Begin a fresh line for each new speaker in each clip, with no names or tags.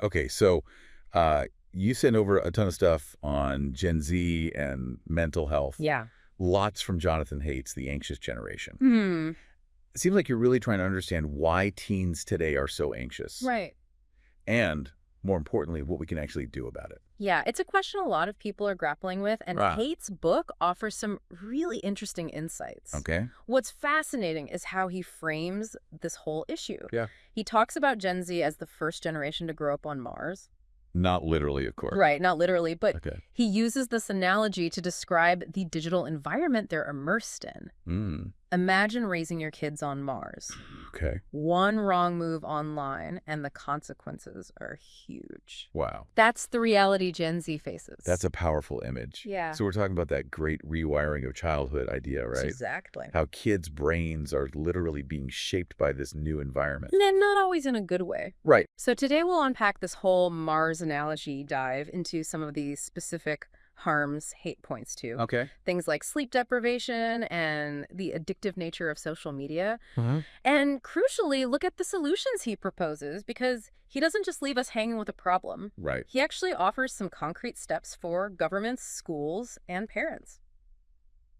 Okay, so you sent over a ton of stuff on Gen Z and mental health.
Yeah.
Lots from Jonathan Haidt's The Anxious Generation.
Hmm.
It seems like you're really trying to understand why teens today are so anxious.
Right.
And, more importantly, what we can actually do about it.
Yeah, it's a question a lot of people are grappling with, and
Ah.
Haidt's book offers some really interesting insights.
Okay.
What's fascinating is how he frames this whole issue.
Yeah.
He talks about Gen Z as the first generation to grow up on Mars.
Not literally, of course.
Right, not literally, but
Okay.
he uses this analogy to describe the digital environment they're immersed in.
Mm.
Imagine raising your kids on Mars.
Okay.
One wrong move online, and the consequences are huge.
Wow.
That's the reality Gen Z faces.
That's a powerful image.
Yeah.
So we're talking about that great rewiring of childhood idea, right?
Exactly.
How kids' brains are literally being shaped by this new environment.
And not always in a good way.
Right.
So today we'll unpack this whole Mars analogy, dive into some of these specific harms Haidt points to.
Okay.
Things like sleep deprivation and the addictive nature of social media.
Uh-huh.
And crucially, look at the solutions he proposes, because he doesn't just leave us hanging with a problem.
Right.
He actually offers some concrete steps for governments, schools, and parents.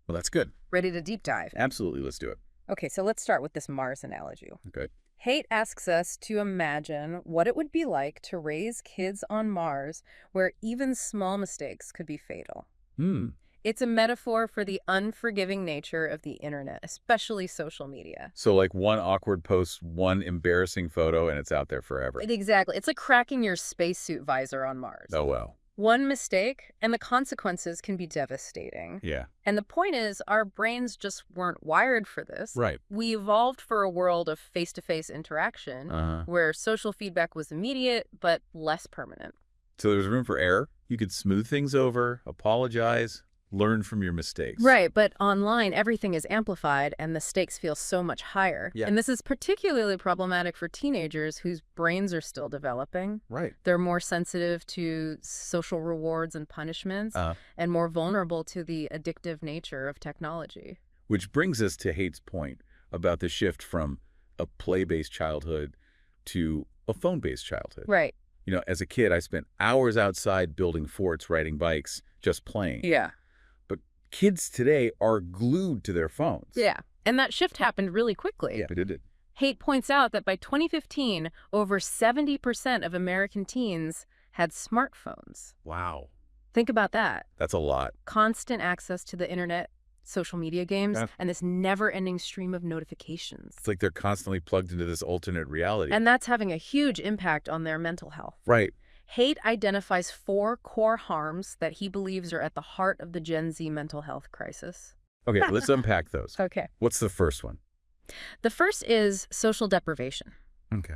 Well, that's good.
Ready to deep dive?
Absolutely. Let's do it.
Okay, so let's start with this Mars analogy.
Okay.
Haidt asks us to imagine what it would be like to raise kids on Mars where even small mistakes could be fatal.
Hmm.
It's a metaphor for the unforgiving nature of the internet, especially social media.
So like one awkward post, one embarrassing photo, and it's out there forever.
Exactly. It's like cracking your spacesuit visor on Mars.
Oh, well.
One mistake, and the consequences can be devastating.
Yeah.
And the point is, our brains just weren't wired for this.
Right.
We evolved for a world of face-to-face interaction
Uh-huh.
where social feedback was immediate but less permanent.
So there's room for error. You could smooth things over, apologize, learn from your mistakes.
Right, but online, everything is amplified and the stakes feel so much higher.
Yeah.
And this is particularly problematic for teenagers whose brains are still developing.
Right.
They're more sensitive to social rewards and punishments and more vulnerable to the addictive nature of technology.
Which brings us to Haidt's point about the shift from a play-based childhood to a phone-based childhood.
Right.
You know, as a kid, I spent hours outside building forts, riding bikes, just playing.
Yeah.
But kids today are glued to their phones.
Yeah. And that shift happened really quickly.
Yeah, it did.
Haidt points out that by 2015, over 70% of American teens had smartphones.
Wow.
Think about that.
That's a lot.
Constant access to the internet, social media games,
Yeah.
and this never-ending stream of notifications.
It's like they're constantly plugged into this alternate reality.
And that's having a huge impact on their mental health.
Right.
Haidt identifies 4 core harms that he believes are at the heart of the Gen Z mental health crisis.
Okay, let's unpack those.
Okay.
What's the first one?
The first is social deprivation.
Okay.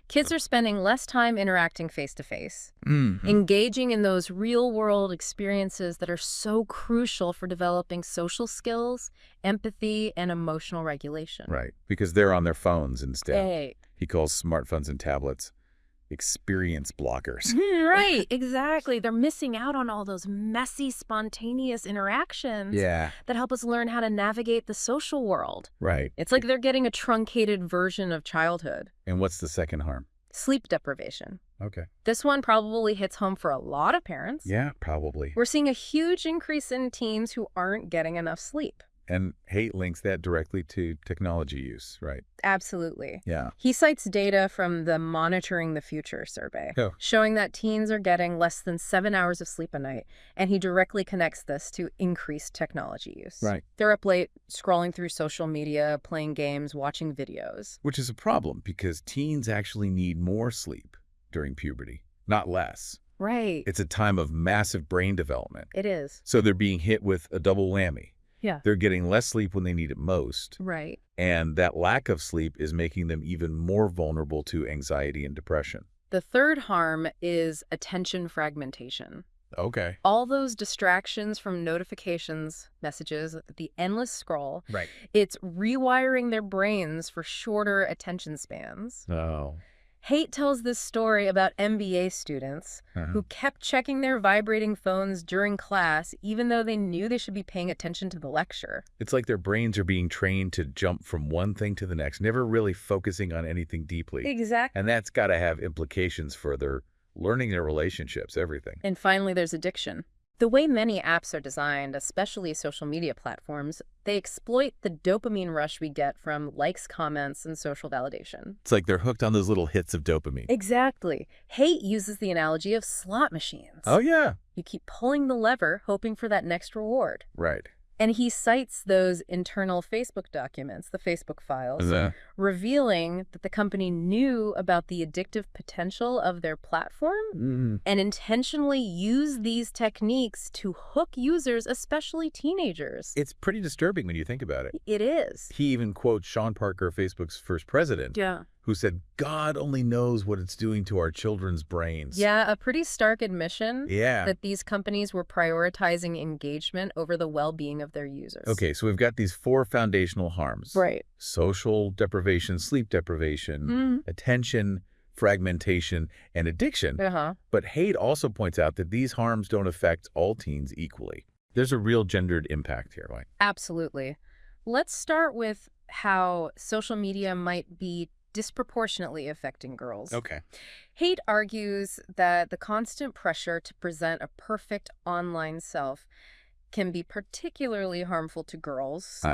Kids are spending less time interacting face-to-face,
Mm-hmm.
engaging in those real-world experiences that are so crucial for developing social skills, empathy, and emotional regulation.
Right, because they're on their phones instead.
Hey.
He calls smartphones and tablets experience blockers.
Right, exactly. They're missing out on all those messy, spontaneous interactions
Yeah.
that help us learn how to navigate the social world.
Right.
It's like they're getting a truncated version of childhood.
And what's the second harm?
Sleep deprivation.
Okay.
This one probably hits home for a lot of parents.
Yeah, probably.
We're seeing a huge increase in teens who aren't getting enough sleep.
And Haidt links that directly to technology use, right?
Absolutely.
Yeah.
He cites data from the Monitoring the Future survey,
Oh.
showing that teens are getting less than 7 hours of sleep a night, and he directly connects this to increased technology use.
Right.
They're up late, scrolling through social media, playing games, watching videos.
Which is a problem because teens actually need more sleep during puberty, not less.
Right.
It's a time of massive brain development.
It is.
So they're being hit with a double whammy.
Yeah.
They're getting less sleep when they need it most.
Right.
And that lack of sleep is making them even more vulnerable to anxiety and depression.
The third harm is attention fragmentation.
Okay.
All those distractions from notifications, messages, the endless scroll,
Right.
it's rewiring their brains for shorter attention spans.
Oh.
Haidt tells this story about MBA students who kept checking their vibrating phones during class even though they knew they should be paying attention to the lecture.
It's like their brains are being trained to jump from one thing to the next, never really focusing on anything deeply.
Exactly.
And that's got to have implications for their learning their relationships, everything.
And finally, there's addiction. The way many apps are designed, especially social media platforms, they exploit the dopamine rush we get from likes, comments, and social validation.
It's like they're hooked on those little hits of dopamine.
Exactly. Haidt uses the analogy of slot machines.
Oh, yeah.
You keep pulling the lever, hoping for that next reward.
Right.
And he cites those internal Facebook documents, the Facebook files, revealing that the company knew about the addictive potential of their platform and intentionally used these techniques to hook users, especially teenagers.
It's pretty disturbing when you think about it.
It is.
He even quotes Sean Parker, Facebook's first president, who said, "God only knows what it's doing to our children's brains."
Yeah, a pretty stark admission
Yeah.
that these companies were prioritizing engagement over the well-being of their users.
Okay, so we've got these 4 foundational harms.
Right.
Social deprivation, sleep deprivation, attention, fragmentation, and addiction. But Haidt also points out that these harms don't affect all teens equally. There's a real gendered impact here, right?
Absolutely. Let's start with how social media might be disproportionately affecting girls.
Okay.
Haidt argues that the constant pressure to present a perfect online self can be particularly harmful to girls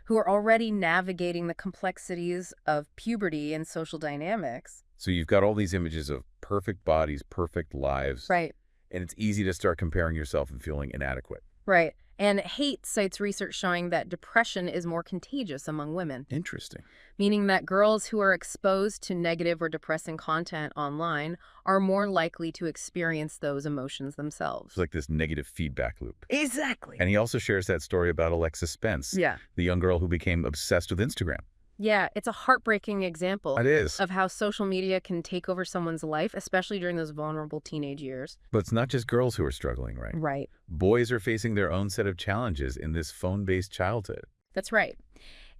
who are already navigating the complexities of puberty and social dynamics.
So you've got all these images of perfect bodies, perfect lives.
Right.
And it's easy to start comparing yourself and feeling inadequate.
Right. And Haidt cites research showing that depression is more contagious among women.
Interesting.
Meaning that girls who are exposed to negative or depressing content online are more likely to experience those emotions themselves.
It's like this negative feedback loop.
Exactly.
And he also shares that story about Alexis Spence, the young girl who became obsessed with Instagram.
Yeah, it's a heartbreaking example
It is.
of how social media can take over someone's life, especially during those vulnerable teenage years.
But it's not just girls who are struggling, right?
Right.
Boys are facing their own set of challenges in this phone-based childhood.
That's right.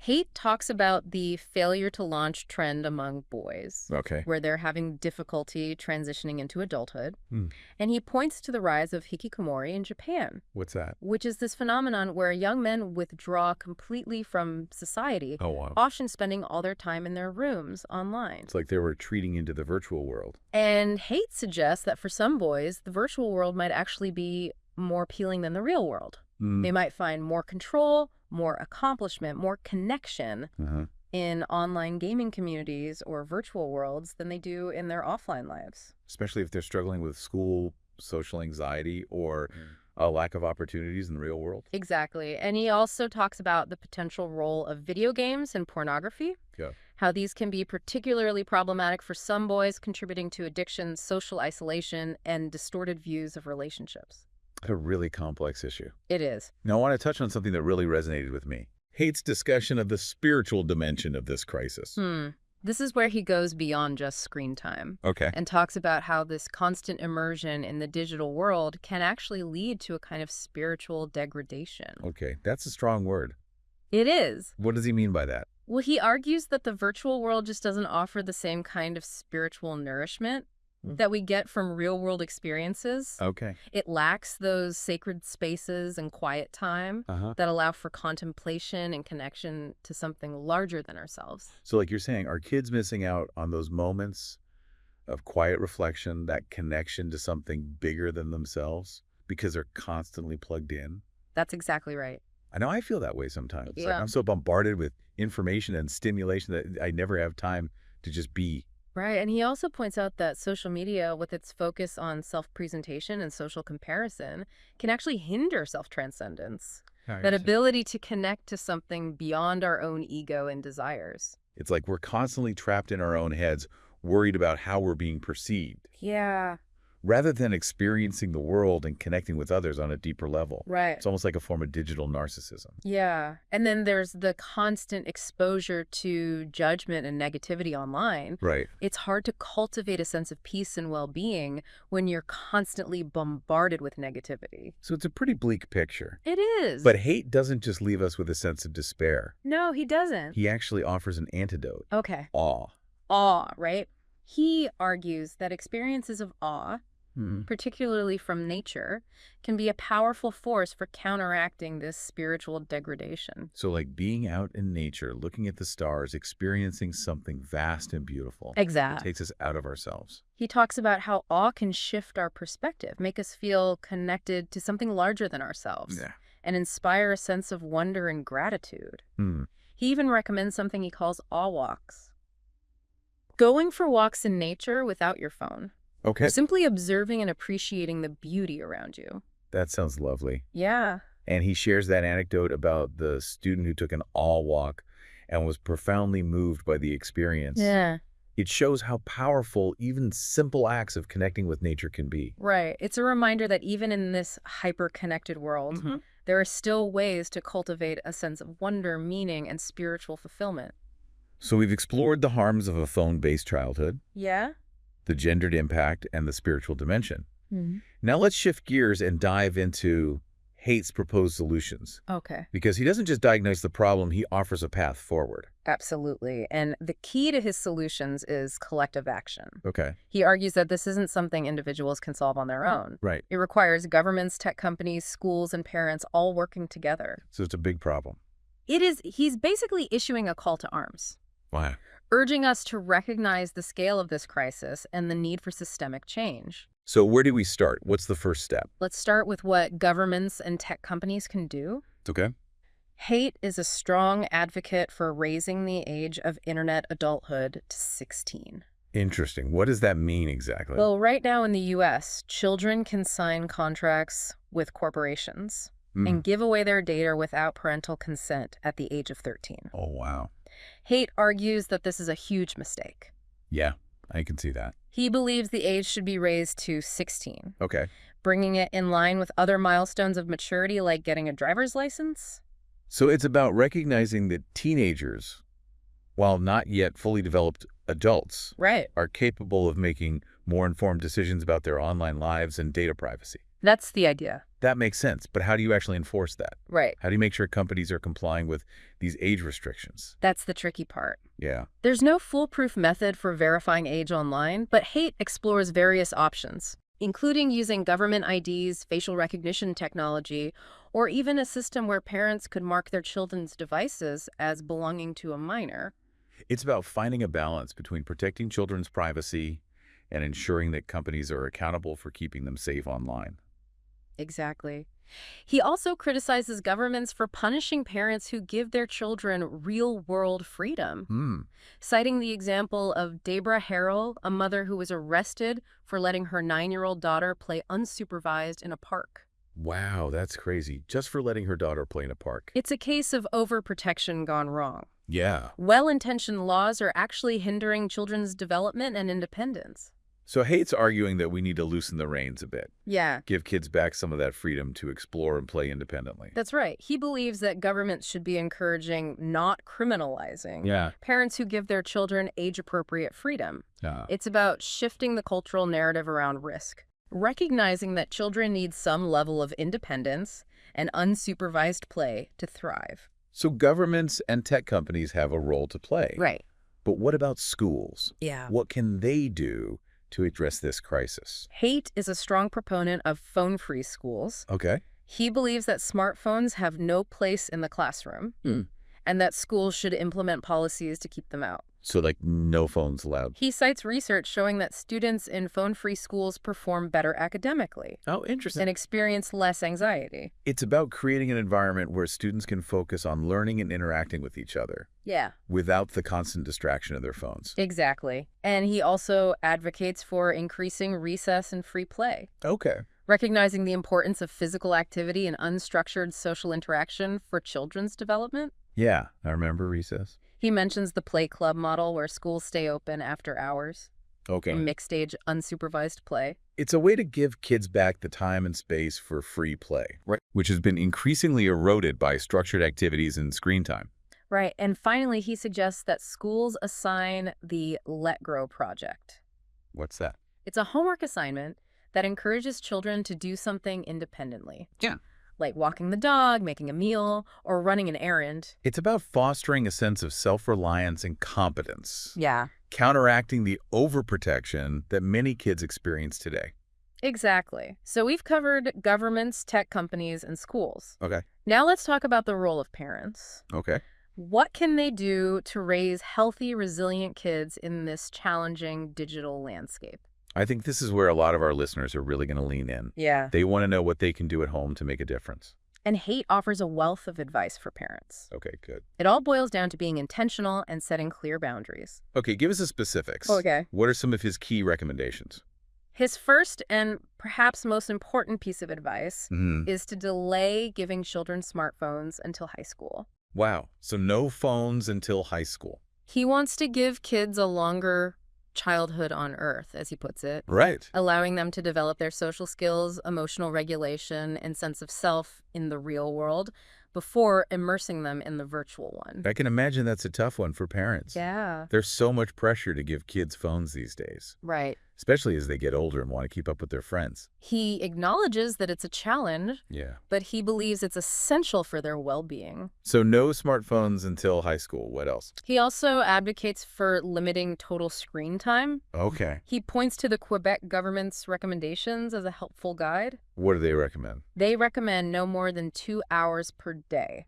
Haidt talks about the failure to launch trend among boys, where they're having difficulty transitioning into adulthood. And he points to the rise of hikikomori in Japan.
What's that?
Which is this phenomenon where young men withdraw completely from society, often spending all their time in their rooms online.
It's like they're retreating into the virtual world.
And Haidt suggests that for some boys, the virtual world might actually be more appealing than the real world. They might find more control, more accomplishment, more connection in online gaming communities or virtual worlds than they do in their offline lives.
Especially if they're struggling with school, social anxiety, or a lack of opportunities in the real world.
Exactly. And he also talks about the potential role of video games and pornography. How these can be particularly problematic for some boys, contributing to addiction, social isolation, and distorted views of relationships.
A really complex issue.
It is.
Now, I want to touch on something that really resonated with me. Haidt's discussion of the spiritual dimension of this crisis.
This is where he goes beyond just screen time. And talks about how this constant immersion in the digital world can actually lead to a kind of spiritual degradation.
That's a strong word.
It is.
What does he mean by that?
Well, he argues that the virtual world just doesn't offer the same kind of spiritual nourishment that we get from real-world experiences. It lacks those sacred spaces and quiet time that allow for contemplation and connection to something larger than ourselves.
So like you're saying, are kids missing out on those moments of quiet reflection, that connection to something bigger than themselves because they're constantly plugged in?
That's exactly right.
I know I feel that way sometimes. Like I'm so bombarded with information and stimulation that I never have time to just be.
Right, and he also points out that social media, with its focus on self-presentation and social comparison, can actually hinder self-transcendence, that ability to connect to something beyond our own ego and desires.
It's like we're constantly trapped in our own heads, worried about how we're being perceived. Rather than experiencing the world and connecting with others on a deeper level. It's almost like a form of digital narcissism.
And then there's the constant exposure to judgment and negativity online. It's hard to cultivate a sense of peace and well-being when you're constantly bombarded with negativity.
So it's a pretty bleak picture.
It is.
But Haidt doesn't just leave us with a sense of despair.
No, he doesn't.
He actually offers an antidote.
Awe.
Awe.
Awe, right? He argues that experiences of awe, particularly from nature, can be a powerful force for counteracting this spiritual degradation.
So like being out in nature, looking at the stars, experiencing something vast and beautiful.
Exactly.
It takes us out of ourselves.
He talks about how awe can shift our perspective, make us feel connected to something larger than ourselves, and inspire a sense of wonder and gratitude. He even recommends something he calls awe walks. Going for walks in nature without your phone.
Okay.
Simply observing and appreciating the beauty around you.
That sounds lovely.
Yeah.
And he shares that anecdote about the student who took an awe walk and was profoundly moved by the experience.
Yeah.
It shows how powerful even simple acts of connecting with nature can be.
Right. It's a reminder that even in this hyper-connected world, there are still ways to cultivate a sense of wonder, meaning, and spiritual fulfillment.
So we've explored the harms of a phone-based childhood.
Yeah.
The gendered impact, and the spiritual dimension. Now let's shift gears and dive into Haidt's proposed solutions.
Okay.
Because he doesn't just diagnose the problem, he offers a path forward.
Absolutely. And the key to his solutions is collective action.
Okay.
He argues that this isn't something individuals can solve on their own.
Right.
It requires governments, tech companies, schools, and parents all working together.
So it's a big problem.
It is. He's basically issuing a call to arms.
Wow.
Urging us to recognize the scale of this crisis and the need for systemic change.
So where do we start? What's the first step?
Let's start with what governments and tech companies can do.
Okay.
Haidt is a strong advocate for raising the age of internet adulthood to 16.
Interesting. What does that mean exactly?
Well, right now in the U.S., children can sign contracts with corporations and give away their data without parental consent at the age of 13.
Oh, wow.
Haidt argues that this is a huge mistake.
Yeah, I can see that.
He believes the age should be raised to 16.
Okay.
Bringing it in line with other milestones of maturity like getting a driver's license.
So it's about recognizing that teenagers, while not yet fully developed adults, are capable of making more informed decisions about their online lives and data privacy.
That's the idea.
That makes sense, but how do you actually enforce that?
Right.
How do you make sure companies are complying with these age restrictions?
That's the tricky part.
Yeah.
There's no foolproof method for verifying age online, but Haidt explores various options, including using government IDs, facial recognition technology, or even a system where parents could mark their children's devices as belonging to a minor.
It's about finding a balance between protecting children's privacy and ensuring that companies are accountable for keeping them safe online.
Exactly. He also criticizes governments for punishing parents who give their children real-world freedom, citing the example of Debra Harrell, a mother who was arrested for letting her 9-year-old daughter play unsupervised in a park.
Wow, that's crazy. Just for letting her daughter play in a park.
It's a case of overprotection gone wrong.
Yeah.
Well-intentioned laws are actually hindering children's development and independence.
So Haidt's arguing that we need to loosen the reins a bit.
Yeah.
Give kids back some of that freedom to explore and play independently.
That's right. He believes that governments should be encouraging, not criminalizing, parents who give their children age-appropriate freedom. It's about shifting the cultural narrative around risk, recognizing that children need some level of independence and unsupervised play to thrive.
So governments and tech companies have a role to play.
Right.
But what about schools?
Yeah.
What can they do to address this crisis?
Haidt is a strong proponent of phone-free schools.
Okay.
He believes that smartphones have no place in the classroom and that schools should implement policies to keep them out.
So like no phones allowed.
He cites research showing that students in phone-free schools perform better academically.
Oh, interesting.
And experience less anxiety.
It's about creating an environment where students can focus on learning and interacting with each other.
Yeah.
Without the constant distraction of their phones.
Exactly. And he also advocates for increasing recess and free play.
Okay.
Recognizing the importance of physical activity and unstructured social interaction for children's development.
Yeah, I remember recess.
He mentions the play club model where schools stay open after hours.
Okay.
Mixed-age, unsupervised play.
It's a way to give kids back the time and space for free play, right? Which has been increasingly eroded by structured activities and screen time.
Right. And finally, he suggests that schools assign the Let Grow project.
What's that?
It's a homework assignment that encourages children to do something independently.
Yeah.
like walking the dog, making a meal, or running an errand.
It's about fostering a sense of self-reliance and competence.
Yeah.
Counteracting the overprotection that many kids experience today.
Exactly. So we've covered governments, tech companies, and schools.
Okay.
Now let's talk about the role of parents.
Okay.
What can they do to raise healthy, resilient kids in this challenging digital landscape?
I think this is where a lot of our listeners are really going to lean in.
Yeah.
They want to know what they can do at home to make a difference.
And Haidt offers a wealth of advice for parents.
Okay, good.
It all boils down to being intentional and setting clear boundaries.
Okay, give us the specifics.
Okay.
What are some of his key recommendations?
His first and perhaps most important piece of advice is to delay giving children smartphones until high school.
Wow. So no phones until high school.
He wants to give kids a longer childhood on Earth, as he puts it.
Right.
Allowing them to develop their social skills, emotional regulation, and sense of self in the real world before immersing them in the virtual one.
I can imagine that's a tough one for parents.
Yeah.
There's so much pressure to give kids phones these days.
Right.
Especially as they get older and want to keep up with their friends.
He acknowledges that it's a challenge, but he believes it's essential for their well-being.
So no smartphones until high school. What else?
He also advocates for limiting total screen time.
Okay.
He points to the Quebec government's recommendations as a helpful guide.
What do they recommend?
They recommend no more than 2 hours per day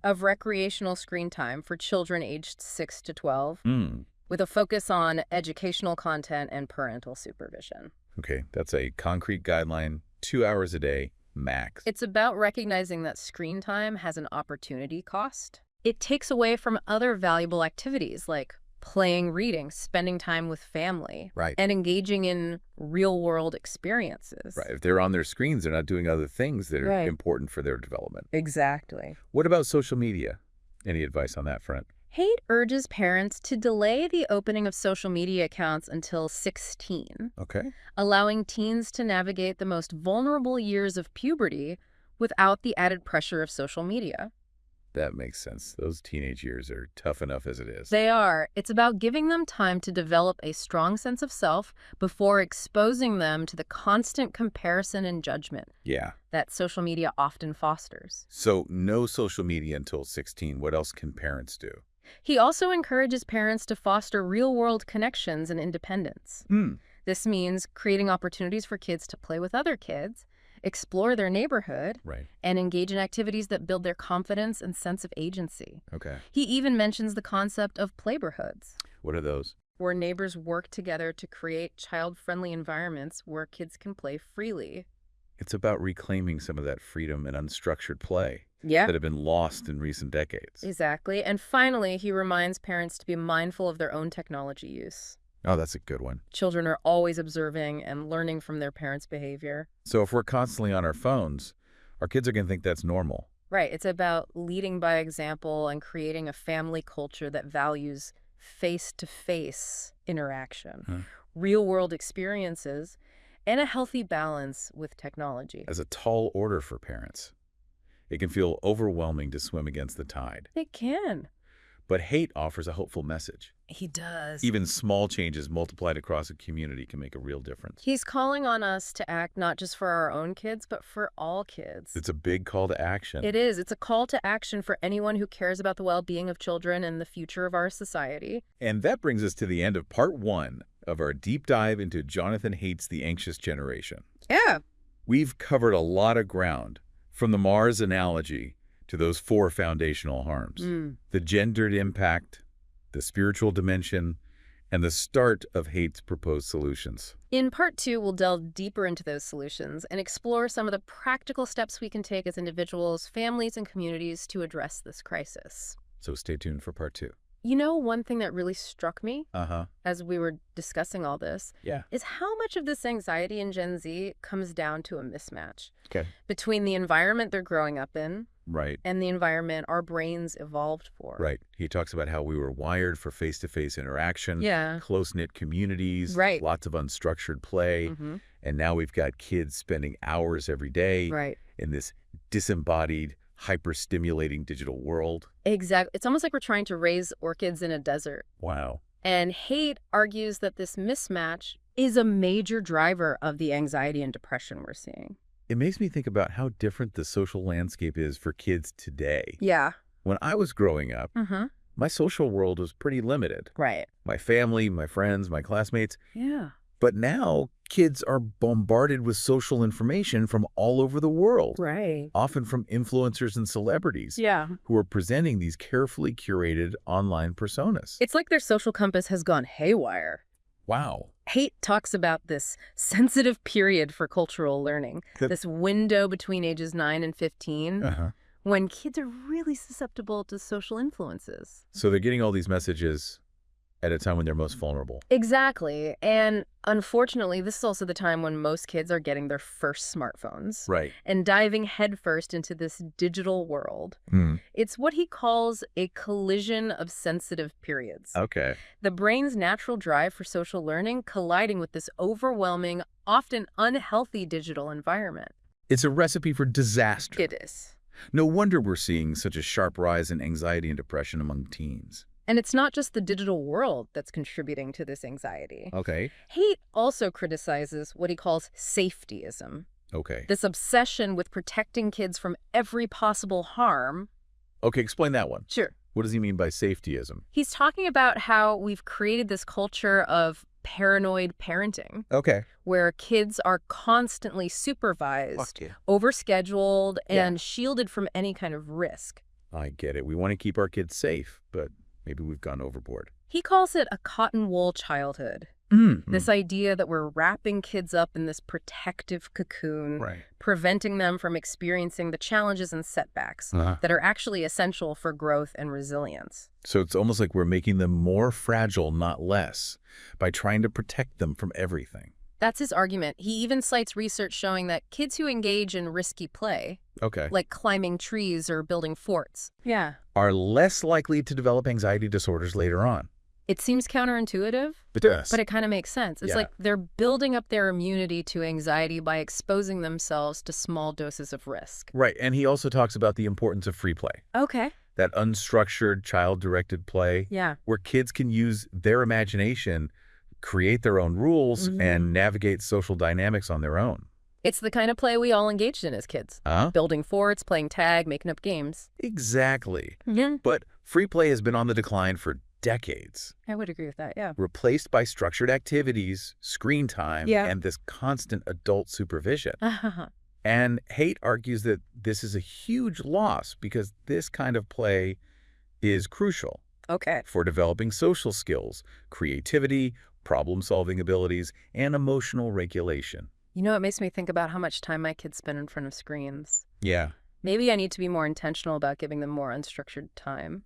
of recreational screen time for children aged 6 to 12. With a focus on educational content and parental supervision.
Okay, that's a concrete guideline, 2 hours a day, max.
It's about recognizing that screen time has an opportunity cost. It takes away from other valuable activities like playing, reading, spending time with family, and engaging in real-world experiences.
Right. If they're on their screens, they're not doing other things that are important for their development.
Exactly.
What about social media? Any advice on that front?
Haidt urges parents to delay the opening of social media accounts until 16, allowing teens to navigate the most vulnerable years of puberty without the added pressure of social media.
That makes sense. Those teenage years are tough enough as it is.
They are. It's about giving them time to develop a strong sense of self before exposing them to the constant comparison and judgment that social media often fosters.
So no social media until 16. What else can parents do?
He also encourages parents to foster real-world connections and independence. This means creating opportunities for kids to play with other kids, explore their neighborhood, and engage in activities that build their confidence and sense of agency. He even mentions the concept of playborhoods.
What are those?
Where neighbors work together to create child-friendly environments where kids can play freely.
It's about reclaiming some of that freedom and unstructured play that have been lost in recent decades.
Exactly. And finally, he reminds parents to be mindful of their own technology use.
Oh, that's a good one.
Children are always observing and learning from their parents' behavior.
So if we're constantly on our phones, our kids are going to think that's normal.
Right. It's about leading by example and creating a family culture that values face-to-face interaction, real-world experiences, and a healthy balance with technology.
As a tall order for parents. It can feel overwhelming to swim against the tide.
It can.
But Haidt offers a hopeful message.
He does.
Even small changes multiplied across a community can make a real difference.
He's calling on us to act not just for our own kids, but for all kids.
It's a big call to action.
It is. It's a call to action for anyone who cares about the well-being of children and the future of our society.
And that brings us to the end of part 1 of our deep dive into Jonathan Haidt's The Anxious Generation.
Yeah.
We've covered a lot of ground, from the Mars analogy to those 4 foundational harms. The gendered impact, the spiritual dimension, and the start of Haidt's proposed solutions.
In part 2, we'll delve deeper into those solutions and explore some of the practical steps we can take as individuals, families, and communities to address this crisis.
So stay tuned for part 2.
You know, one thing that really struck me as we were discussing all this is how much of this anxiety in Gen Z comes down to a mismatch between the environment they're growing up in and the environment our brains evolved for.
He talks about how we were wired for face-to-face interaction, close-knit communities, lots of unstructured play, and now we've got kids spending hours every day in this disembodied, hyper-stimulating digital world.
Exactly. It's almost like we're trying to raise orchids in a desert.
Wow.
And Haidt argues that this mismatch is a major driver of the anxiety and depression we're seeing.
it makes me think about how different the social landscape is for kids today.
Yeah.
When I was growing up, my social world was pretty limited.
Right.
My family, my friends, my classmates.
Yeah.
But now kids are bombarded with social information from all over the world.
Right.
Often from influencers and celebrities.
Yeah.
Who are presenting these carefully curated online personas.
It's like their social compass has gone haywire.
Wow.
Haidt talks about this sensitive period for cultural learning, this window between ages 9 and 15, when kids are really susceptible to social influences.
So they're getting all these messages at a time when they're most vulnerable.
Exactly. And unfortunately, this is also the time when most kids are getting their first smartphones.
Right.
And diving headfirst into this digital world. It's what he calls a collision of sensitive periods.
Okay.
The brain's natural drive for social learning colliding with this overwhelming, often unhealthy digital environment.
It's a recipe for disaster.
It is.
No wonder we're seeing such a sharp rise in anxiety and depression among teens.
And it's not just the digital world that's contributing to this anxiety.
Okay.
Haidt also criticizes what he calls safetyism.
Okay.
This obsession with protecting kids from every possible harm.
Okay, explain that one.
Sure.
What does he mean by safetyism?
He's talking about how we've created this culture of paranoid parenting.
Okay.
Where kids are constantly supervised, overscheduled, and shielded from any kind of risk.
I get it. We want to keep our kids safe, but maybe we've gone overboard.
He calls it a cotton wool childhood. This idea that we're wrapping kids up in this protective cocoon, preventing them from experiencing the challenges and setbacks that are actually essential for growth and resilience.
So it's almost like we're making them more fragile, not less, by trying to protect them from everything.
That's his argument. He even cites research showing that kids who engage in risky play, like climbing trees or building forts,
are less likely to develop anxiety disorders later on.
It seems counterintuitive,
It does.
but it kind of makes sense. It's like they're building up their immunity to anxiety by exposing themselves to small doses of risk.
Right, and he also talks about the importance of free play.
Okay.
That unstructured, child-directed play, where kids can use their imagination, create their own rules, and navigate social dynamics on their own.
It's the kind of play we all engaged in as kids. Building forts, playing tag, making up games.
Exactly. But free play has been on the decline for decades.
I would agree with that,
Replaced by structured activities, screen time, and this constant adult supervision. And Haidt argues that this is a huge loss because this kind of play is crucial for developing social skills, creativity, problem-solving abilities, and emotional regulation.
You know, it makes me think about how much time my kids spend in front of screens.
Yeah.
Maybe I need to be more intentional about giving them more unstructured time.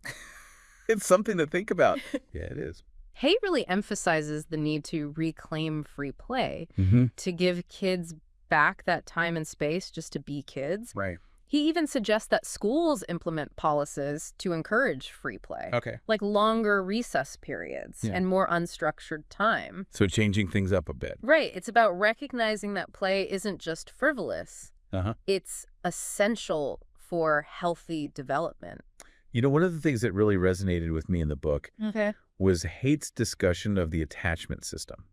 It's something to think about. Yeah, it is.
Haidt really emphasizes the need to reclaim free play, to give kids back that time and space just to be kids.
Right.
He even suggests that schools implement policies to encourage free play.
Okay.
Like longer recess periods and more unstructured time.
So changing things up a bit.
Right. It's about recognizing that play isn't just frivolous. It's essential for healthy development.
You know, one of the things that really resonated with me in the book was Haidt's discussion of the attachment system.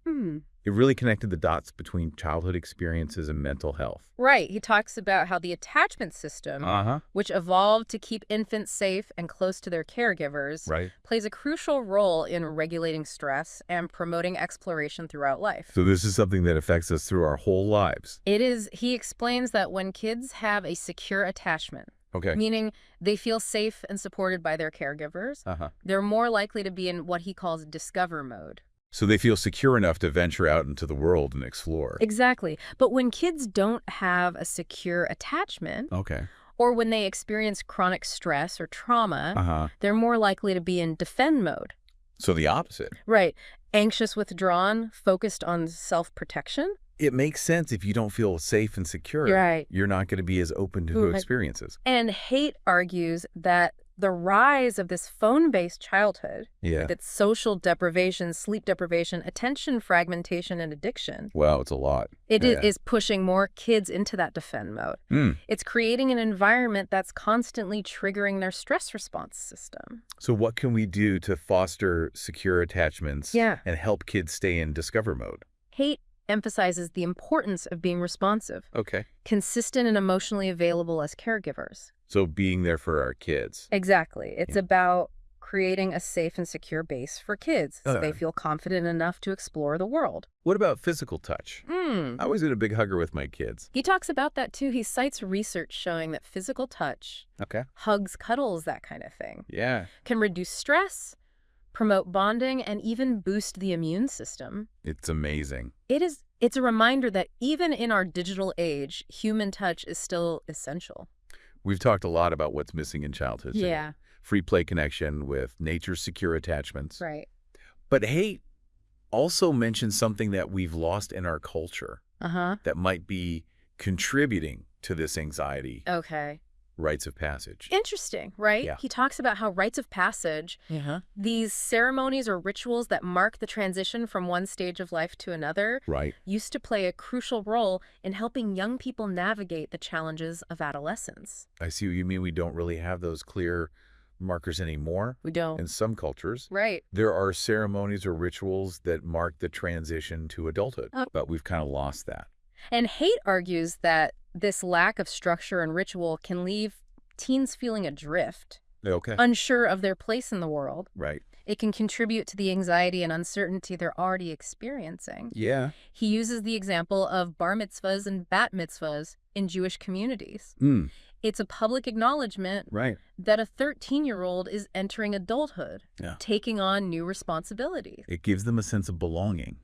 It really connected the dots between childhood experiences and mental health.
Right. He talks about how the attachment system, which evolved to keep infants safe and close to their caregivers, plays a crucial role in regulating stress and promoting exploration throughout life.
So this is something that affects us through our whole lives.
It is. He explains that when kids have a secure attachment, meaning they feel safe and supported by their caregivers, they're more likely to be in what he calls discover mode.
So they feel secure enough to venture out into the world and explore.
Exactly. But when kids don't have a secure attachment, or when they experience chronic stress or trauma, they're more likely to be in defend mode.
So the opposite.
Right. Anxious, withdrawn, focused on self-protection.
It makes sense if you don't feel safe and secure.
Right.
You're not going to be as open to new experiences.
And Haidt argues that the rise of this phone-based childhood, that's social deprivation, sleep deprivation, attention fragmentation, and addiction.
Wow, it's a lot.
It is pushing more kids into that defend mode. It's creating an environment that's constantly triggering their stress response system.
So what can we do to foster secure attachments and help kids stay in discover mode?
Haidt emphasizes the importance of being responsive,
Okay.
consistent and emotionally available as caregivers.
So being there for our kids.
Exactly. It's about creating a safe and secure base for kids so they
Okay.
feel confident enough to explore the world.
What about physical touch? I always been a big hugger with my kids.
He talks about that too. He cites research showing that physical touch, hugs, cuddles, that kind of thing, can reduce stress, promote bonding, and even boost the immune system.
It's amazing.
It's a reminder that even in our digital age, human touch is still essential.
We've talked a lot about what's missing in childhood.
Yeah.
Free play connection with nature's secure attachments.
Right.
But Haidt also mentions something that we've lost in our culture that might be contributing to this anxiety.
Okay.
Rites of passage.
Interesting, right?
Yeah.
He talks about how rites of passage, these ceremonies or rituals that mark the transition from one stage of life to another, used to play a crucial role in helping young people navigate the challenges of adolescence.
I see what you mean. We don't really have those clear markers anymore.
We don't.
In some cultures.
Right.
There are ceremonies or rituals that mark the transition to adulthood, but we've kind of lost that.
And Haidt argues that this lack of structure and ritual can leave teens feeling adrift, unsure of their place in the world.
Right.
It can contribute to the anxiety and uncertainty they're already experiencing.
Yeah.
He uses the example of bar mitzvahs and bat mitzvahs in Jewish communities. It's a public acknowledgement that a 13-year-old is entering adulthood, taking on new responsibilities.
It gives them a sense of belonging,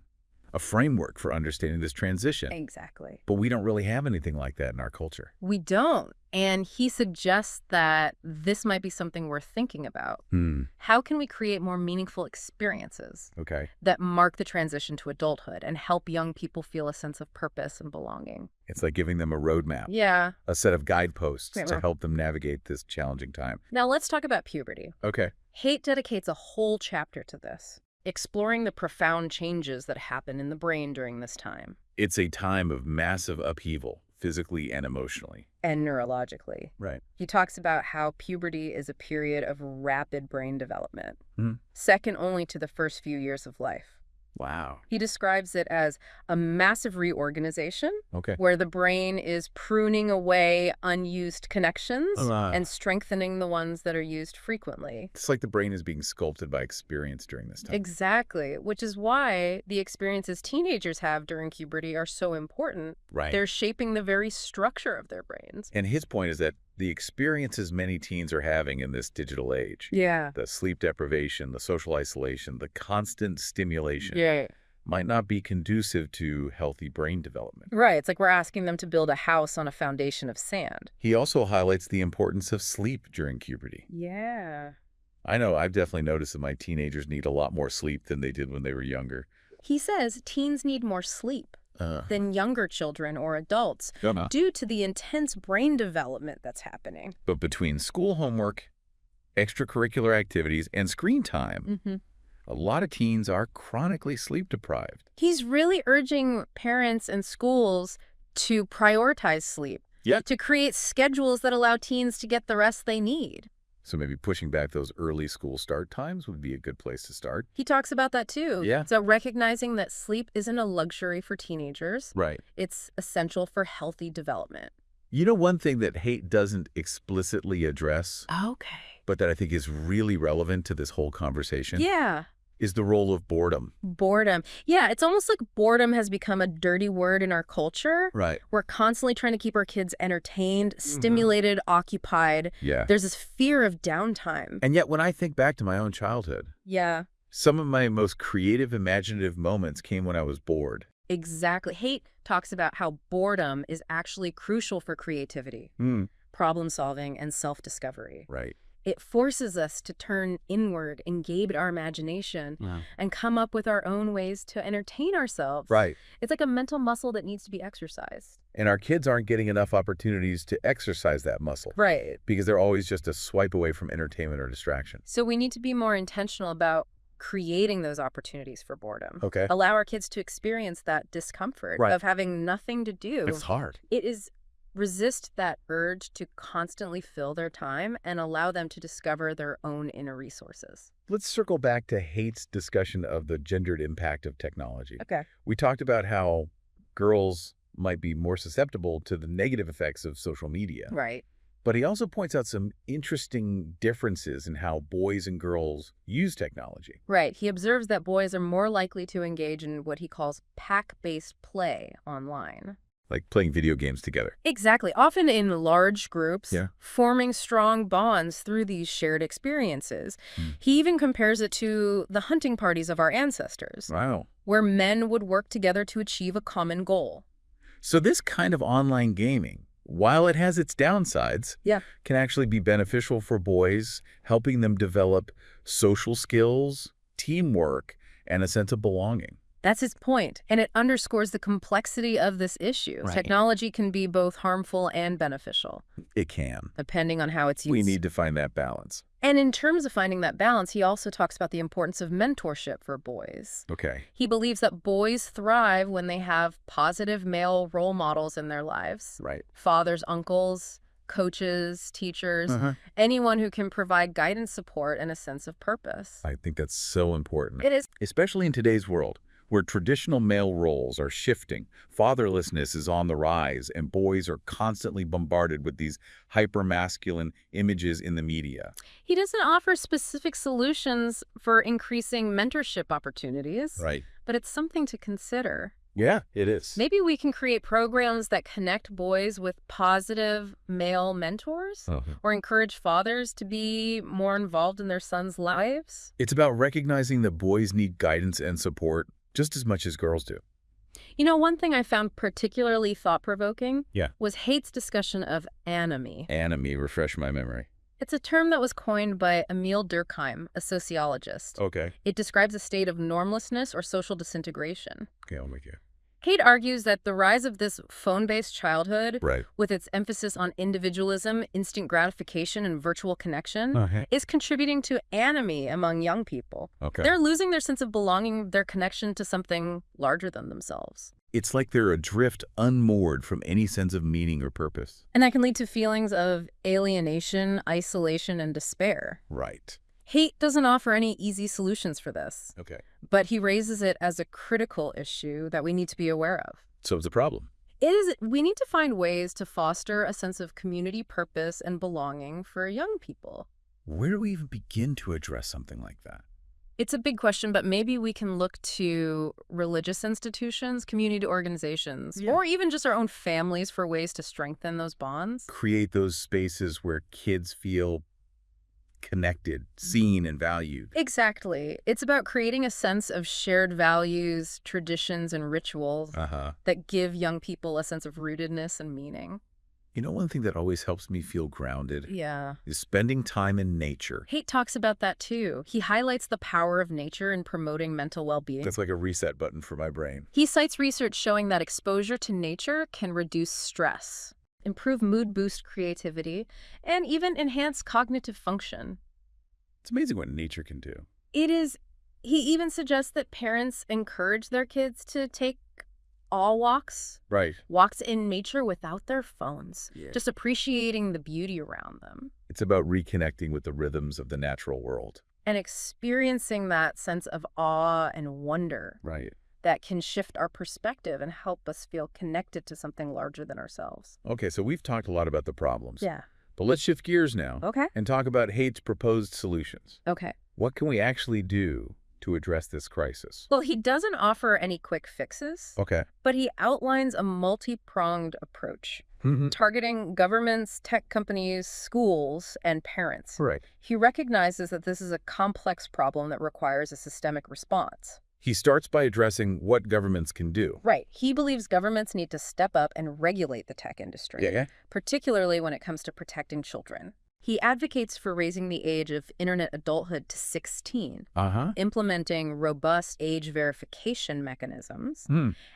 a framework for understanding this transition.
Exactly.
But we don't really have anything like that in our culture.
We don't. And he suggests that this might be something worth thinking about. How can we create more meaningful experiences that mark the transition to adulthood and help young people feel a sense of purpose and belonging?
It's like giving them a roadmap.
Yeah.
A set of guideposts to help them navigate this challenging time.
Now let's talk about puberty.
Okay.
Haidt dedicates a whole chapter to this, exploring the profound changes that happen in the brain during this time.
It's a time of massive upheaval, physically and emotionally.
And neurologically.
Right.
He talks about how puberty is a period of rapid brain development, second only to the first few years of life.
Wow.
He describes it as a massive reorganization where the brain is pruning away unused connections and strengthening the ones that are used frequently.
It's like the brain is being sculpted by experience during this time.
Exactly, which is why the experiences teenagers have during puberty are so important.
Right.
They're shaping the very structure of their brains.
And his point is that the experiences many teens are having in this digital age, the sleep deprivation, the social isolation, the constant stimulation, might not be conducive to healthy brain development.
Right. It's like we're asking them to build a house on a foundation of sand.
He also highlights the importance of sleep during puberty.
Yeah.
I know I've definitely noticed that my teenagers need a lot more sleep than they did when they were younger.
He says teens need more sleep than younger children or adults due to the intense brain development that's happening.
But between school homework, extracurricular activities, and screen time, a lot of teens are chronically sleep deprived.
He's really urging parents and schools to prioritize sleep, to create schedules that allow teens to get the rest they need.
So maybe pushing back those early school start times would be a good place to start.
He talks about that too.
Yeah.
So recognizing that sleep isn't a luxury for teenagers.
Right.
It's essential for healthy development.
You know, one thing that Haidt doesn't explicitly address, but that I think is really relevant to this whole conversation, is the role of boredom.
Boredom. Yeah, it's almost like boredom has become a dirty word in our culture.
Right.
We're constantly trying to keep our kids entertained, stimulated, occupied.
Yeah.
There's this fear of downtime.
And yet when I think back to my own childhood, some of my most creative, imaginative moments came when I was bored.
Exactly. Haidt talks about how boredom is actually crucial for creativity, problem solving, and self-discovery.
Right.
It forces us to turn inward, engage our imagination, and come up with our own ways to entertain ourselves.
Right.
It's like a mental muscle that needs to be exercised.
And our kids aren't getting enough opportunities to exercise that muscle.
Right.
Because they're always just a swipe away from entertainment or distraction.
So we need to be more intentional about creating those opportunities for boredom.
Okay.
Allow our kids to experience that discomfort of having nothing to do.
It's hard.
It is resist that urge to constantly fill their time and allow them to discover their own inner resources.
Let's circle back to Haidt's discussion of the gendered impact of technology.
Okay.
We talked about how girls might be more susceptible to the negative effects of social media.
Right.
But he also points out some interesting differences in how boys and girls use technology.
Right. He observes that boys are more likely to engage in what he calls pack-based play online.
Like playing video games together.
Exactly. Often in large groups,
Yeah.
forming strong bonds through these shared experiences. He even compares it to the hunting parties of our ancestors.
Wow.
Where men would work together to achieve a common goal.
So this kind of online gaming, while it has its downsides,
Yeah.
can actually be beneficial for boys, helping them develop social skills, teamwork, and a sense of belonging.
That's his point, and it underscores the complexity of this issue.
Right.
Technology can be both harmful and beneficial.
It can.
Depending on how it's used.
We need to find that balance.
And in terms of finding that balance, he also talks about the importance of mentorship for boys.
Okay.
He believes that boys thrive when they have positive male role models in their lives.
Right.
Fathers, uncles, coaches, teachers, anyone who can provide guidance, support, and a sense of purpose.
I think that's so important.
It is.
Especially in today's world, where traditional male roles are shifting, fatherlessness is on the rise, and boys are constantly bombarded with these hyper-masculine images in the media.
He doesn't offer specific solutions for increasing mentorship opportunities,
Right.
but it's something to consider.
Yeah, it is.
Maybe we can create programs that connect boys with positive male mentors or encourage fathers to be more involved in their sons' lives.
It's about recognizing that boys need guidance and support just as much as girls do.
You know, one thing I found particularly thought-provoking
Yeah.
was Haidt's discussion of anomie.
Anomie, refresh my memory.
It's a term that was coined by Emil Durkheim, a sociologist.
Okay.
It describes a state of normlessness or social disintegration.
Okay, I'll make you.
Haidt argues that the rise of this phone-based childhood,
Right.
with its emphasis on individualism, instant gratification, and virtual connection, is contributing to anomie among young people.
Okay.
They're losing their sense of belonging, their connection to something larger than themselves.
It's like they're adrift, unmoored from any sense of meaning or purpose.
And that can lead to feelings of alienation, isolation, and despair.
Right.
Haidt doesn't offer any easy solutions for this,
Okay.
but he raises it as a critical issue that we need to be aware of.
So it's a problem.
We need to find ways to foster a sense of community purpose and belonging for young people.
Where do we even begin to address something like that?
It's a big question, but maybe we can look to religious institutions, community organizations, or even just our own families for ways to strengthen those bonds.
Create those spaces where kids feel connected, seen, and valued.
Exactly. It's about creating a sense of shared values, traditions, and rituals that give young people a sense of rootedness and meaning.
You know, one thing that always helps me feel grounded is spending time in nature.
Haidt talks about that too. He highlights the power of nature in promoting mental well-being.
That's like a reset button for my brain.
He cites research showing that exposure to nature can reduce stress, improve mood, boost creativity, and even enhance cognitive function.
It's amazing what nature can do.
It is. He even suggests that parents encourage their kids to take all walks.
Right.
Walks in nature without their phones. Yeah. Just appreciating the beauty around them.
It's about reconnecting with the rhythms of the natural world.
And experiencing that sense of awe and wonder.
Right.
That can shift our perspective and help us feel connected to something larger than ourselves.
Okay, so we've talked a lot about the problems.
Yeah.
But let's shift gears now.
Okay.
And talk about Haidt's proposed solutions.
Okay.
What can we actually do to address this crisis?
Well, he doesn't offer any quick fixes.
Okay.
But he outlines a multi-pronged approach. Targeting governments, tech companies, schools, and parents.
Right.
He recognizes that this is a complex problem that requires a systemic response.
He starts by addressing what governments can do.
Right. He believes governments need to step up and regulate the tech industry, particularly when it comes to protecting children. He advocates for raising the age of internet adulthood to 16, implementing robust age verification mechanisms,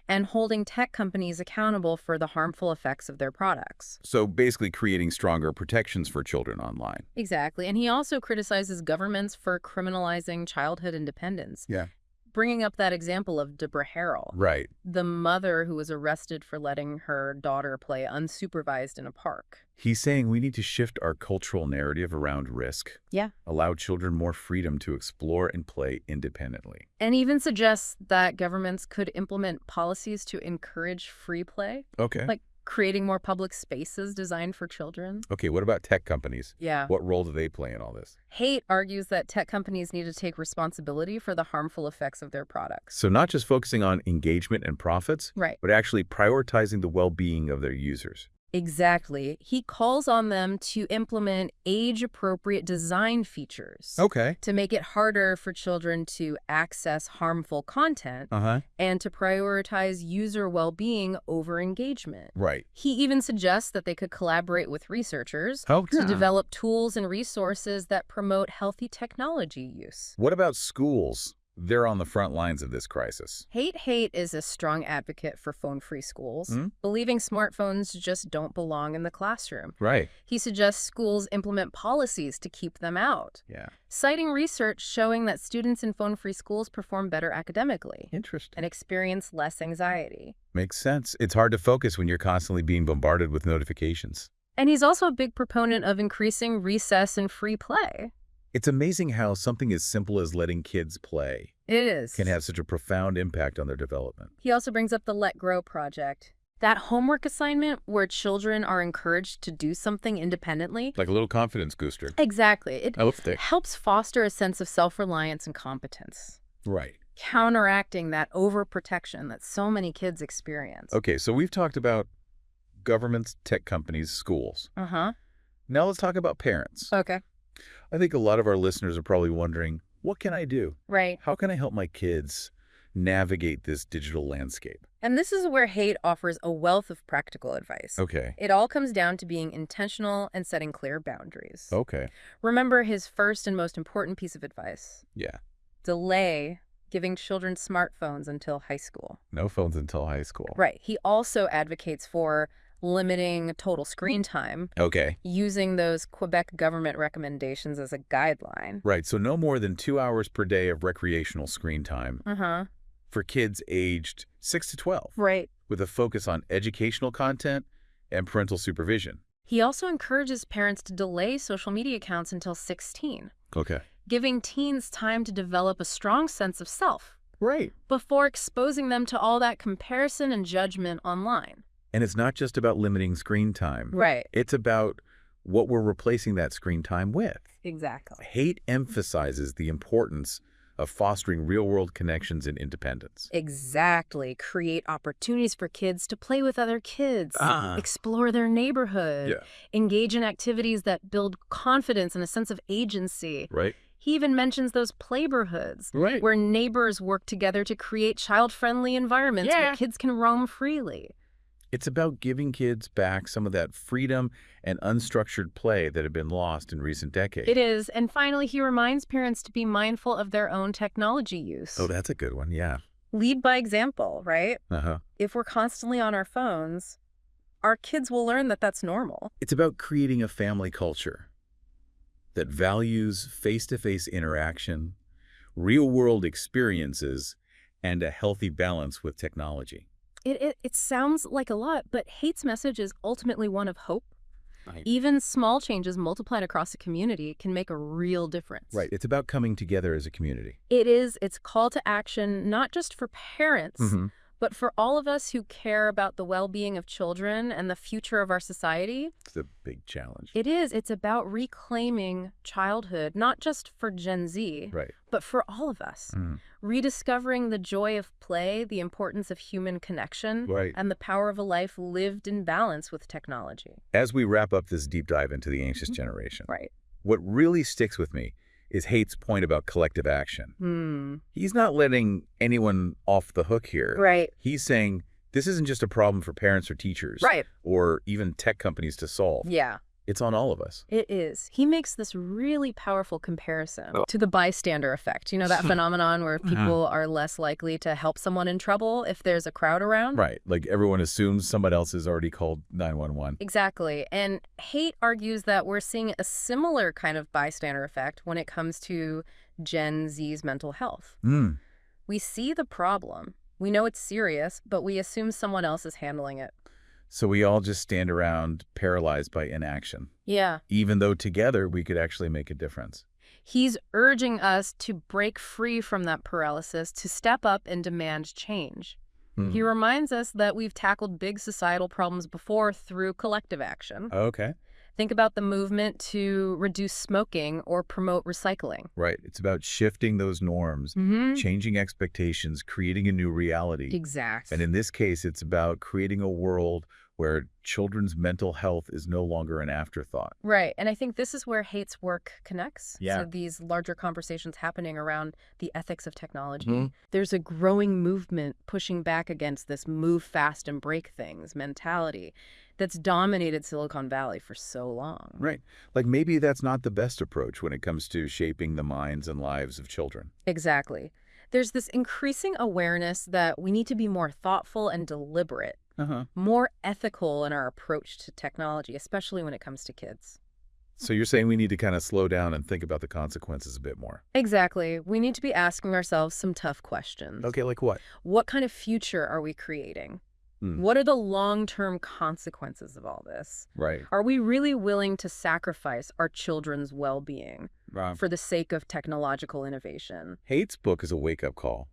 and holding tech companies accountable for the harmful effects of their products.
So basically creating stronger protections for children online.
Exactly. And he also criticizes governments for criminalizing childhood independence.
Yeah.
bringing up that example of Deborah Harrell.
Right.
The mother who was arrested for letting her daughter play unsupervised in a park.
He's saying we need to shift our cultural narrative around risk.
Yeah.
Allow children more freedom to explore and play independently.
And even suggests that governments could implement policies to encourage free play.
Okay.
Like creating more public spaces designed for children.
Okay, what about tech companies?
Yeah.
What role do they play in all this?
Haidt argues that tech companies need to take responsibility for the harmful effects of their products.
So not just focusing on engagement and profits,
Right.
but actually prioritizing the well-being of their users.
Exactly. He calls on them to implement age-appropriate design features.
Okay.
To make it harder for children to access harmful content and to prioritize user well-being over engagement.
Right.
He even suggests that they could collaborate with researchers
to
develop tools and resources that promote healthy technology use.
What about schools? They're on the front lines of this crisis.
Haidt is a strong advocate for phone-free schools, believing smartphones just don't belong in the classroom.
Right.
He suggests schools implement policies to keep them out, citing research showing that students in phone-free schools perform better academically.
Interesting.
And experience less anxiety.
Makes sense. It's hard to focus when you're constantly being bombarded with notifications.
And he's also a big proponent of increasing recess and free play.
It's amazing how something as simple as letting kids play can have such a profound impact on their development.
He also brings up the Let Grow project. That homework assignment where children are encouraged to do something independently.
Like a little confidence booster.
Exactly. It
I love that.
helps foster a sense of self-reliance and competence.
Right.
Counteracting that overprotection that so many kids experience.
Okay, so we've talked about governments, tech companies, schools. Now let's talk about parents.
Okay.
I think a lot of our listeners are probably wondering, what can I do?
Right.
How can I help my kids navigate this digital landscape?
And this is where Haidt offers a wealth of practical advice.
Okay.
It all comes down to being intentional and setting clear boundaries.
Okay.
Remember his first and most important piece of advice.
Yeah.
Delay giving children smartphones until high school.
No phones until high school.
Right. He also advocates for limiting total screen time.
Okay.
Using those Quebec government recommendations as a guideline.
Right. So no more than 2 hours per day of recreational screen time for kids aged 6 to 12.
Right.
With a focus on educational content and parental supervision.
He also encourages parents to delay social media accounts until 16.
Okay.
Giving teens time to develop a strong sense of self.
Right.
Before exposing them to all that comparison and judgment online.
And it's not just about limiting screen time.
Right.
It's about what we're replacing that screen time with.
Exactly.
Haidt emphasizes the importance of fostering real-world connections and independence.
Exactly. Create opportunities for kids to play with other kids, explore their neighborhood, engage in activities that build confidence and a sense of agency.
Right.
He even mentions those playborhoods, where neighbors work together to create child-friendly environments where kids can roam freely.
It's about giving kids back some of that freedom and unstructured play that had been lost in recent decades.
It is. And finally, he reminds parents to be mindful of their own technology use.
Oh, that's a good one. Yeah.
Lead by example, right? If we're constantly on our phones, our kids will learn that that's normal.
It's about creating a family culture that values face-to-face interaction, real-world experiences, and a healthy balance with technology.
It sounds like a lot, but Haidt's message is ultimately one of hope.
Right.
Even small changes multiplied across a community can make a real difference.
Right. It's about coming together as a community.
It is. It's call to action, not just for parents, but for all of us who care about the well-being of children and the future of our society.
It's a big challenge.
It is. It's about reclaiming childhood, not just for Gen Z, but for all of us. Rediscovering the joy of play, the importance of human connection, and the power of a life lived in balance with technology.
As we wrap up this deep dive into the anxious generation, what really sticks with me is Haidt's point about collective action. He's not letting anyone off the hook here. He's saying this isn't just a problem for parents or teachers or even tech companies to solve. It's on all of us.
It is. He makes this really powerful comparison to the bystander effect. You know, that phenomenon where people are less likely to help someone in trouble if there's a crowd around?
Right. Like everyone assumes somebody else has already called 911.
Exactly. And Haidt argues that we're seeing a similar kind of bystander effect when it comes to Gen Z's mental health. We see the problem. We know it's serious, but we assume someone else is handling it.
So we all just stand around paralyzed by inaction.
Yeah.
Even though together we could actually make a difference.
He's urging us to break free from that paralysis, to step up and demand change. He reminds us that we've tackled big societal problems before through collective action.
Okay.
Think about the movement to reduce smoking or promote recycling.
Right. It's about shifting those norms, changing expectations, creating a new reality.
Exactly.
And in this case, it's about creating a world where children's mental health is no longer an afterthought.
Right. And I think this is where Haidt's work connects.
Yeah.
So these larger conversations happening around the ethics of technology. There's a growing movement pushing back against this move fast and break things mentality that's dominated Silicon Valley for so long.
Right. Like maybe that's not the best approach when it comes to shaping the minds and lives of children.
Exactly. There's this increasing awareness that we need to be more thoughtful and deliberate, more ethical in our approach to technology, especially when it comes to kids.
So you're saying we need to kind of slow down and think about the consequences a bit more.
Exactly. We need to be asking ourselves some tough questions.
Okay, like what?
What kind of future are we creating? What are the long-term consequences of all this?
Right.
Are we really willing to sacrifice our children's well-being for the sake of technological innovation?
Haidt's book is a wake-up call,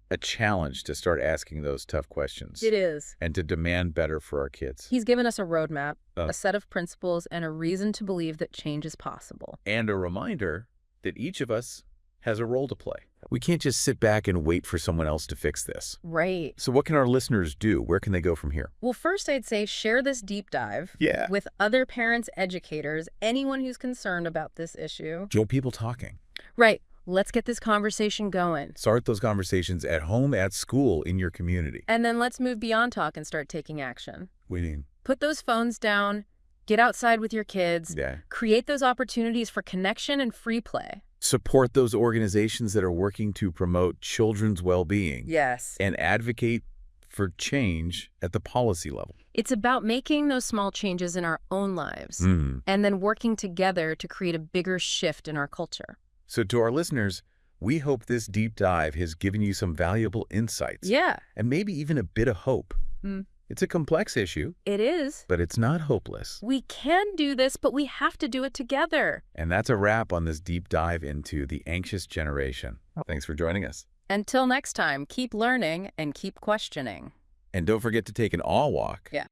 a challenge to start asking those tough questions.
It is.
And to demand better for our kids.
He's given us a roadmap, a set of principles, and a reason to believe that change is possible.
And a reminder that each of us has a role to play. We can't just sit back and wait for someone else to fix this.
Right.
So what can our listeners do? Where can they go from here?
Well, first I'd say share this deep dive with other parents, educators, anyone who's concerned about this issue.
Get people talking.
Right. Let's get this conversation going.
Start those conversations at home, at school, in your community.
And then let's move beyond talk and start taking action.
What do you mean?
Put those phones down, get outside with your kids, create those opportunities for connection and free play.
Support those organizations that are working to promote children's well-being.
Yes.
And advocate for change at the policy level.
It's about making those small changes in our own lives and then working together to create a bigger shift in our culture.
So to our listeners, we hope this deep dive has given you some valuable insights.
Yeah.
And maybe even a bit of hope. It's a complex issue.
It is.
But it's not hopeless.
We can do this, but we have to do it together.
And that's a wrap on this deep dive into the anxious generation. Thanks for joining us.
Until next time, keep learning and keep questioning.
And don't forget to take an awe walk.
Yeah.